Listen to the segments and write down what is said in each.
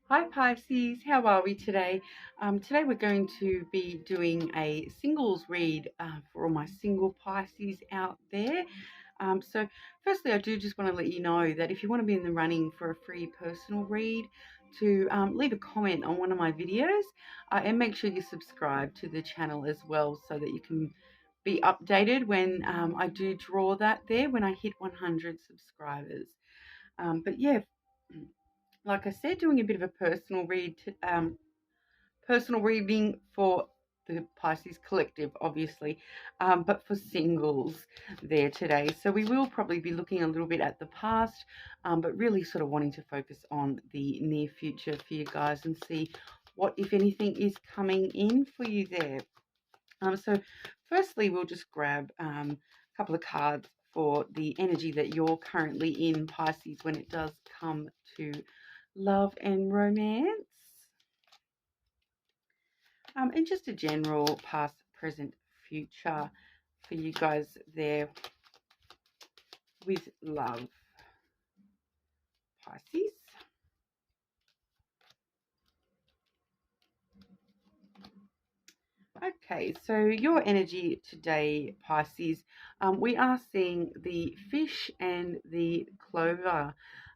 Hi Pisces, how are we today? Today we're going to be doing a singles read for all my single Pisces out there. So firstly, I do just want to let you know that if you want to be in the running for a free personal read, to leave a comment on one of my videos and make sure you subscribe to the channel as well so that you can be updated when I do draw that there when I hit 100 subscribers. But yeah, like I said, doing a bit of a personal reading for the Pisces collective, obviously, but for singles there today. So we will probably be looking a little bit at the past, but really sort of wanting to focus on the near future for you guys and see what, if anything, is coming in for you there. So firstly, we'll just grab a couple of cards for the energy that you're currently in, Pisces, when it does come to love and romance. And just a general past, present, future for you guys there with love, Pisces. Okay, so your energy today, Pisces, we are seeing the fish and the clover.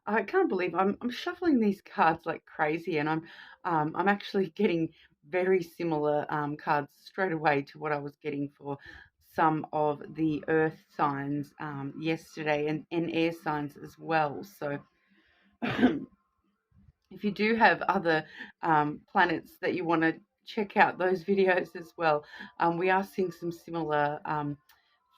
I can't believe I'm shuffling these cards like crazy, and I'm actually getting very similar cards straight away to what I was getting for some of the earth signs yesterday, and air signs as well. So if you do have other planets that you want to check out those videos as well, we are seeing some similar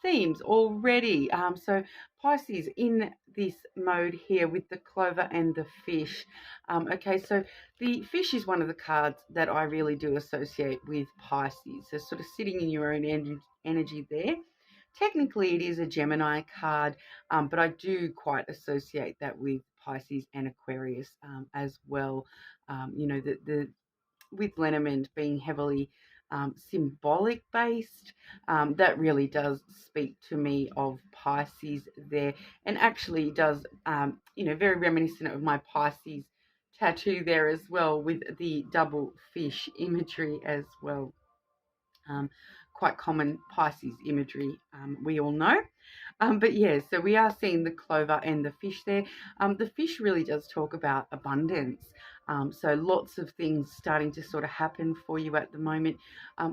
themes already. So Pisces in this mode here with the clover and the fish. Okay, so the fish is one of the cards that I really do associate with Pisces. So sort of sitting in your own energy there. Technically, it is a Gemini card, but I do quite associate that with Pisces and Aquarius as well. The with Lenormand being heavily symbolic based, that really does speak to me of Pisces there, and actually does, very reminiscent of my Pisces tattoo there as well, with the double fish imagery as well. Um, Quite common Pisces imagery, we all know. But yeah, so we are seeing the clover and the fish there. The fish really does talk about abundance. So lots of things starting to sort of happen for you at the moment.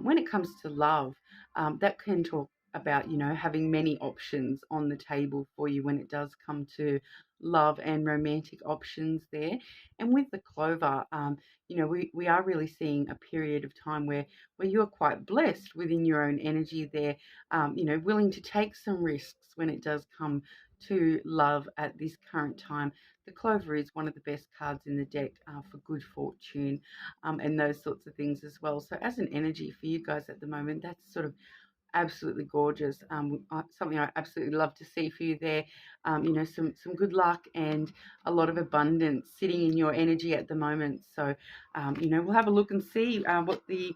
When it comes to love, that can talk about, having many options on the table for you when it does come to love and romantic options there. And with the clover, we are really seeing a period of time where you are quite blessed within your own energy there, willing to take some risks when it does come to love at this current time. The clover is one of the best cards in the deck for good fortune, and those sorts of things as well. So as an energy for you guys at the moment, that's sort of absolutely gorgeous. Something I absolutely love to see for you there. Some good luck and a lot of abundance sitting in your energy at the moment. So, we'll have a look and see what the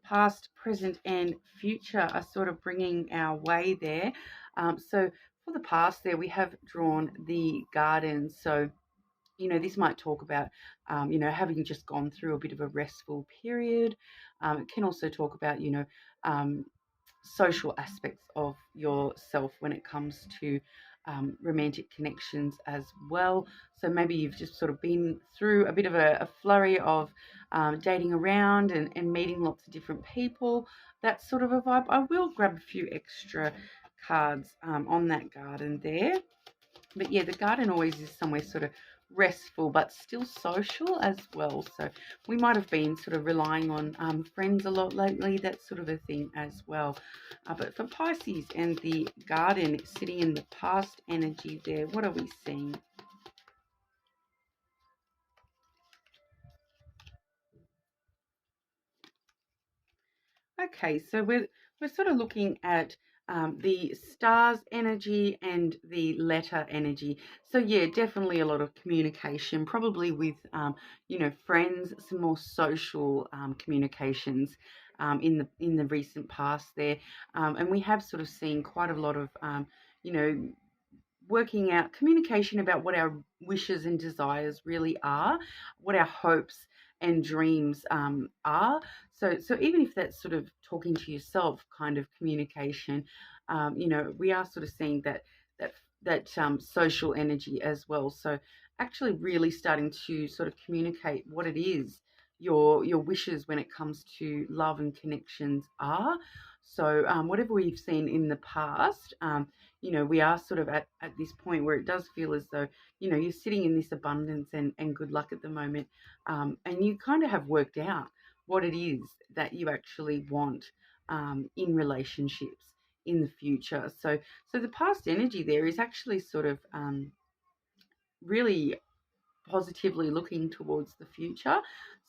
past, present, and future are sort of bringing our way there. So for the past there, we have drawn the garden. So, this might talk about, having just gone through a bit of a restful period. It can also talk about, social aspects of yourself when it comes to romantic connections as well. So maybe you've just sort of been through a bit of a flurry of dating around and meeting lots of different people. That's sort of a vibe. I will grab a few extra cards on that garden there. But yeah, the garden always is somewhere sort of restful but still social as well. So we might have been sort of relying on friends a lot lately, that sort of a thing as well. But for Pisces and the garden sitting in the past energy there, what are we seeing? Okay, so we're sort of looking at the stars energy and the letter energy. So yeah, definitely a lot of communication, probably with friends, some more social communications in the recent past there, and we have sort of seen quite a lot of you know working out communication about what our wishes and desires really are, what our hopes and dreams are. So even if that's sort of talking to yourself kind of communication, we are sort of seeing that social energy as well. So actually really starting to sort of communicate what it is your wishes when it comes to love and connections are. So whatever we've seen in the past, we are sort of at this point where it does feel as though, you're sitting in this abundance and good luck at the moment. And you kind of have worked out what it is that you actually want in relationships in the future. So the past energy there is actually sort of really positively looking towards the future.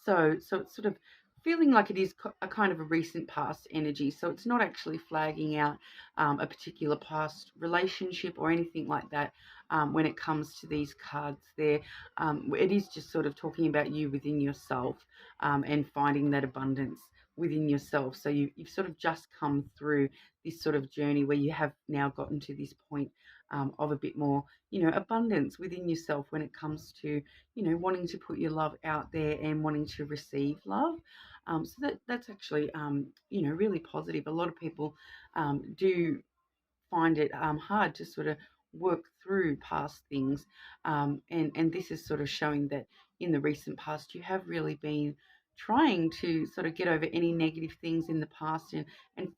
So it's sort of feeling like it is a kind of a recent past energy. So it's not actually flagging out a particular past relationship or anything like that. When it comes to these cards there, it is just sort of talking about you within yourself, and finding that abundance within yourself. So you've sort of just come through this sort of journey where you have now gotten to this point of a bit more, abundance within yourself when it comes to, wanting to put your love out there and wanting to receive love. So that's actually, really positive. A lot of people do find it hard to sort of work through past things. And this is sort of showing that in the recent past, you have really been trying to sort of get over any negative things in the past and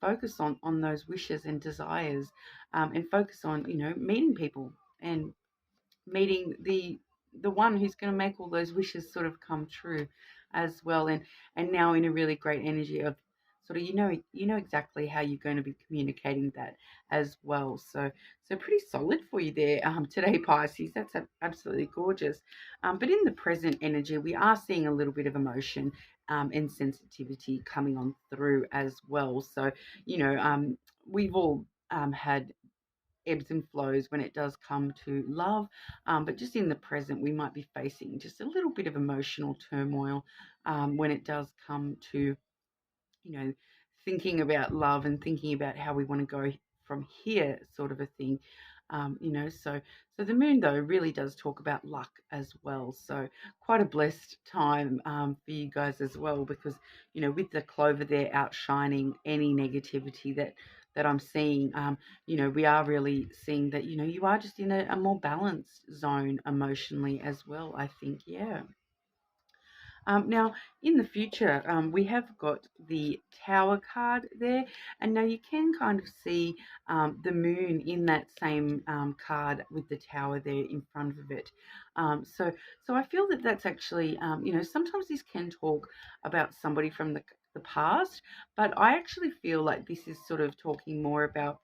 focus on those wishes and desires, and focus on, meeting people and meeting the one who's going to make all those wishes sort of come true as well. And now in a really great energy of sort of, you know exactly how you're going to be communicating that as well. So pretty solid for you there today, Pisces. That's absolutely gorgeous. But in the present energy, we are seeing a little bit of emotion and sensitivity coming on through as well. So we've all had ebbs and flows when it does come to love. But just in the present, we might be facing just a little bit of emotional turmoil when it does come to, you know, thinking about love and thinking about how we want to go from here, sort of a thing. So the moon though really does talk about luck as well. So quite a blessed time for you guys as well, because with the clover there outshining any negativity that I'm seeing, we are really seeing that you are just in a more balanced zone emotionally as well. I think, yeah. Now, in the future, we have got the Tower card there, and now you can kind of see the moon in that same card with the Tower there in front of it. So I feel that that's actually, sometimes this can talk about somebody from the past, but I actually feel like this is sort of talking more about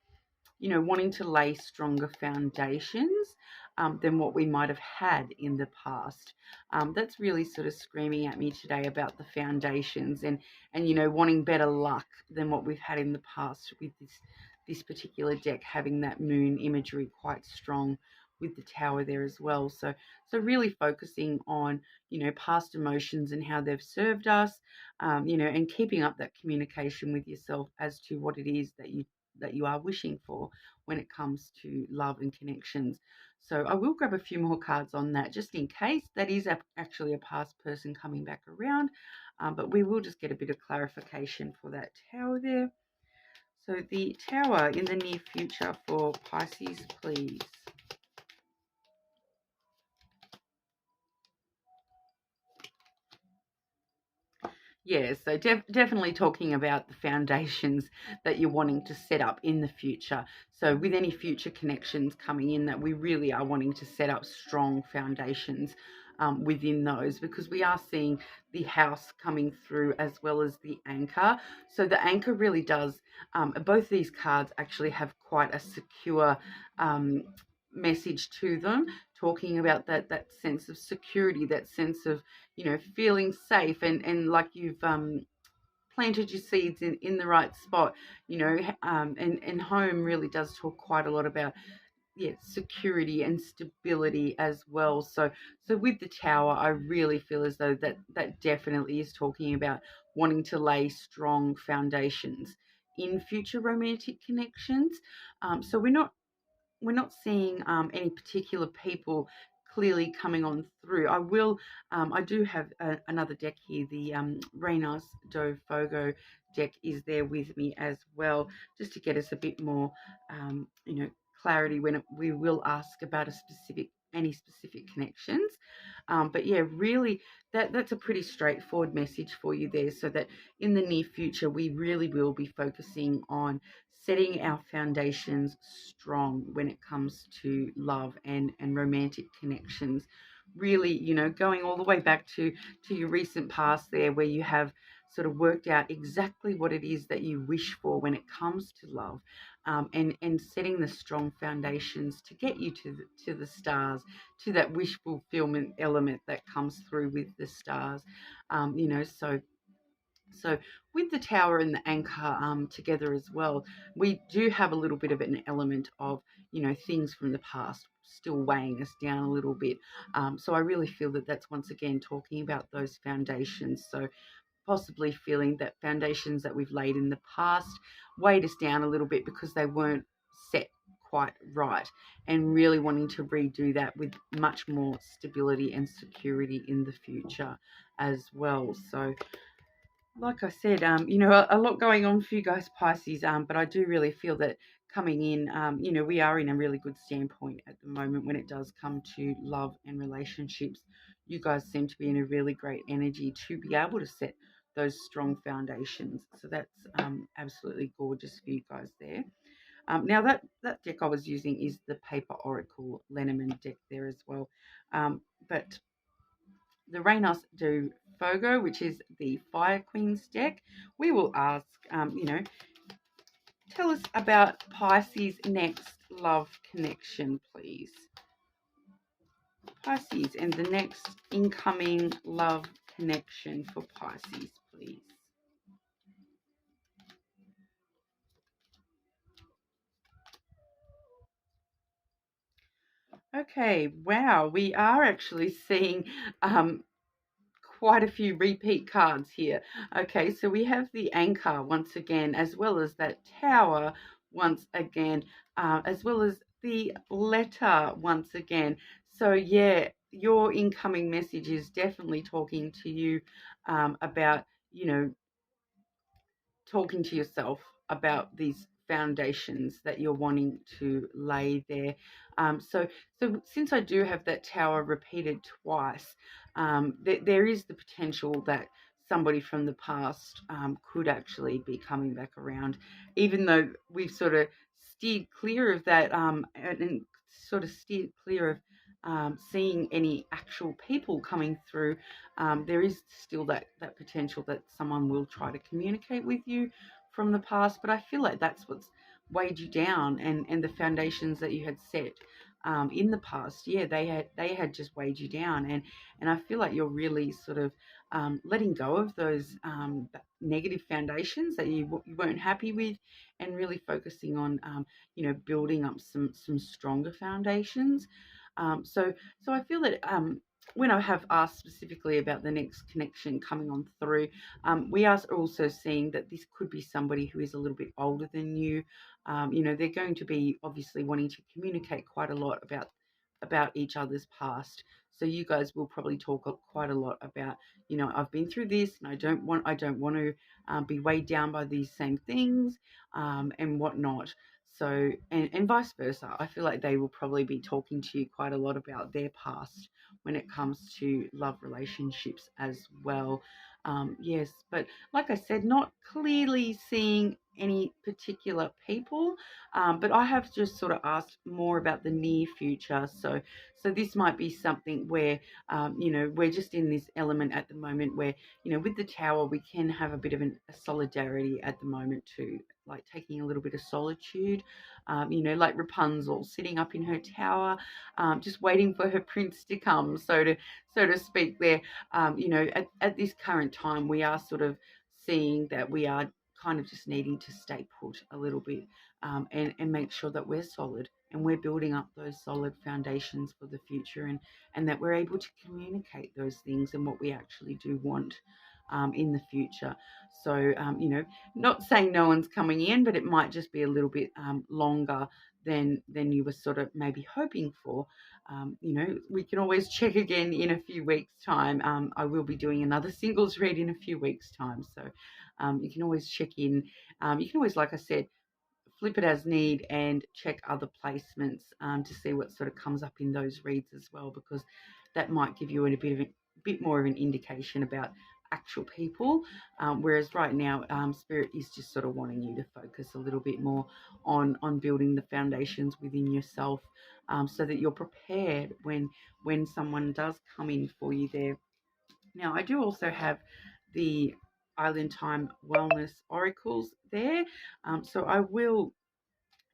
wanting to lay stronger foundations than what we might have had in the past. That's really sort of screaming at me today about the foundations and wanting better luck than what we've had in the past with this particular deck having that moon imagery quite strong with the tower there as well. So really focusing on past emotions and how they've served us, and keeping up that communication with yourself as to what it is that you are wishing for when it comes to love and connections. So I will grab a few more cards on that just in case that is actually a past person coming back around. But we will just get a bit of clarification for that tower there. So the tower in the near future for Pisces, please. Yeah, so definitely talking about the foundations that you're wanting to set up in the future. So with any future connections coming in, that we really are wanting to set up strong foundations within those, because we are seeing the house coming through as well as the anchor. So the anchor really does, both these cards actually have quite a secure message to them, talking about that sense of security, that sense of feeling safe and like you've planted your seeds in the right spot, and home really does talk quite a lot about security and stability as well. So with the tower, I really feel as though that definitely is talking about wanting to lay strong foundations in future romantic connections. So we're not not seeing any particular people clearly coming on through. I do have another deck here. The Reynos do Fogo deck is there with me as well, just to get us a bit more, clarity when we will ask about any specific connections. But yeah, really, that's a pretty straightforward message for you there, so that in the near future we really will be focusing on setting our foundations strong when it comes to love and romantic connections. Really, going all the way back to your recent past there, where you have sort of worked out exactly what it is that you wish for when it comes to love, and setting the strong foundations to get you to the stars, to that wish fulfillment element that comes through with the stars. So with the tower and the anchor together as well, we do have a little bit of an element of, things from the past still weighing us down a little bit. So I really feel that that's once again talking about those foundations. So possibly feeling that foundations that we've laid in the past weighed us down a little bit because they weren't set quite right, and really wanting to redo that with much more stability and security in the future as well. So like I said, a lot going on for you guys, Pisces. But I do really feel that coming in, we are in a really good standpoint at the moment when it does come to love and relationships. You guys seem to be in a really great energy to be able to set those strong foundations. So that's absolutely gorgeous for you guys there. Now that deck I was using is the Paper Oracle Lenormand deck there as well. But the Reynos do Fogo, which is the Fire Queen's deck, we will ask, tell us about Pisces' next love connection, please. Pisces, and the next incoming love connection for Pisces, please. Okay, wow, we are actually seeing quite a few repeat cards here. Okay, so we have the anchor once again, as well as that tower once again, as well as the letter once again. So, yeah, your incoming message is definitely talking to you about, talking to yourself about these foundations that you're wanting to lay there. So since I do have that tower repeated twice, there is the potential that somebody from the past could actually be coming back around, even though we've sort of steered clear of that, and sort of steered clear of seeing any actual people coming through. There is still that potential that someone will try to communicate with you from the past, but I feel like that's what's weighed you down, and the foundations that you had set in the past. Yeah, they had just weighed you down, and I feel like you're really sort of letting go of those negative foundations that you weren't happy with, and really focusing on building up some stronger foundations. So I feel that when I have asked specifically about the next connection coming on through, we are also seeing that this could be somebody who is a little bit older than you. They're going to be obviously wanting to communicate quite a lot about each other's past. So you guys will probably talk quite a lot about, I've been through this, and I don't want to be weighed down by these same things, and whatnot. So, and vice versa. I feel like they will probably be talking to you quite a lot about their past when it comes to love relationships as well. Yes, but like I said, not clearly seeing any particular people, but I have just sort of asked more about the near future. So this might be something where, we're just in this element at the moment where, with the tower, we can have a bit of a solidarity at the moment too, like taking a little bit of solitude, like Rapunzel sitting up in her tower, just waiting for her prince to come, so to speak. There, at this current time, we are sort of seeing that we are kind of just needing to stay put a little bit, and make sure that we're solid and we're building up those solid foundations for the future, and that we're able to communicate those things and what we actually do want in the future. So, not saying no one's coming in, but it might just be a little bit longer than you were sort of maybe hoping for. We can always check again in a few weeks' time. I will be doing another singles read in a few weeks' time, so you can always check in. You can always, like I said, flip it as need and check other placements to see what sort of comes up in those reads as well, because that might give you a bit more of an indication about actual people. Whereas right now, Spirit is just sort of wanting you to focus a little bit more on building the foundations within yourself, so that you're prepared when someone does come in for you there. Now, I do also have the Island Time Wellness Oracles there. So I will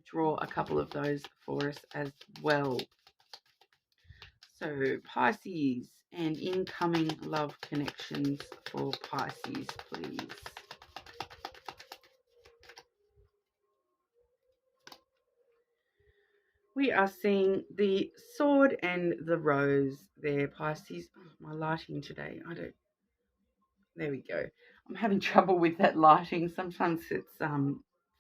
draw a couple of those for us as well. So Pisces and incoming love connections for Pisces, please. We are seeing the sword and the rose there, Pisces. Oh, my lighting today, there we go. I'm having trouble with that lighting. Sometimes it's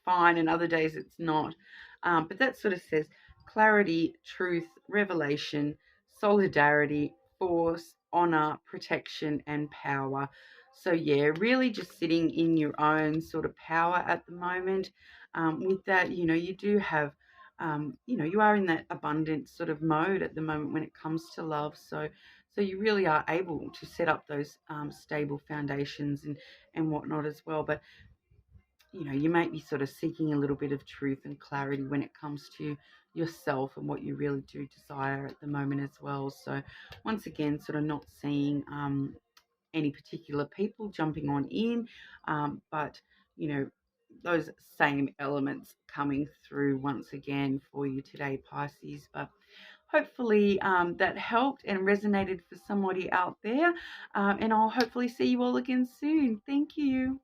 fine and other days it's not. But that sort of says clarity, truth, revelation, solidarity, force, honor, protection, and power. So, yeah, really just sitting in your own sort of power at the moment. With that, you do have, you are in that abundant sort of mode at the moment when it comes to love. So you really are able to set up those stable foundations and whatnot as well. But, you might be sort of seeking a little bit of truth and clarity when it comes to yourself and what you really do desire at the moment as well. So once again, sort of not seeing any particular people jumping on in, but, those same elements coming through once again for you today, Pisces. But hopefully that helped and resonated for somebody out there. And I'll hopefully see you all again soon. Thank you.